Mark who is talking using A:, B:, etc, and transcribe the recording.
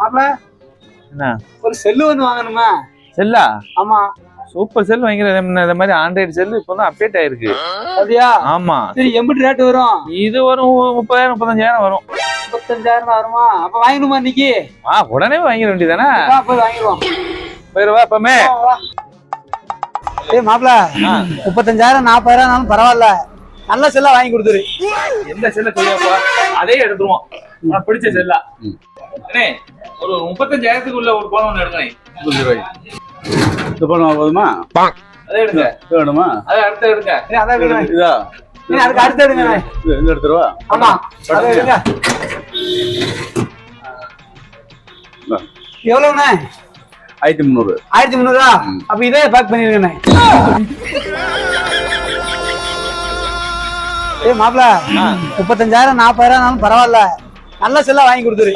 A: மாப்ள
B: என்ன
A: ஒரு செல்லு ஒண்ணு வாங்கணுமா?
B: செல்லா?
A: ஆமா.
B: சூப்பர் செல் வாங்கிறேன். இந்த மாதிரி ஆண்ட்ராய்டு செல் இப்பதான் அப்டேட் ஆயிருக்கு.
A: அப்படியா?
B: ஆமா.
A: சரி, எம்பிட்டு ரேட் வரும்?
B: இது வரும் 30,000 35,000 வரும்.
A: 35,000 வருமா? அப்ப வாங்கணுமா இன்னைக்கு?
B: உடனே வாங்கிட வேண்டியதானே?
A: போய் வாங்கிடுவோம்.
B: போயிருவா இப்பமே.
A: ஏய் மாப்ள, 35,000 40,000 பரவாயில்ல, நல்ல செல்லா வாங்கி கொடுத்துரு.
B: எந்த செல்ல சொல்லியாப்பா? அதே எடுத்துருவோம். நான் பிடிச்ச செல்லா. அண்ணே, ஒரு 35,000க்குள்ள ஒரு போன் ஒன்று எடுக்கணும்.
C: 35 ரூபாய். இந்த போன் போதுமா?
B: அதே எடுங்க.
C: வேணுமா?
B: அதை அடுத்து எடுங்க.
A: அதான் எடுக்கிறேன்.
C: இதா?
A: அதுக்கு அடுத்து எடுங்க.
C: இது எடுத்துருவா?
A: ஆமா, அதை எடுங்க. எவ்வளவுண்ணே?
C: 1300.
A: 1300? அப்ப இதே பேக் பண்ணிருக்கேண்ணே. ஏய் மாப்ள, 35,000 40,000 பரவாயில்ல, நல்ல செல்லா வாங்கி கொடுத்துரு.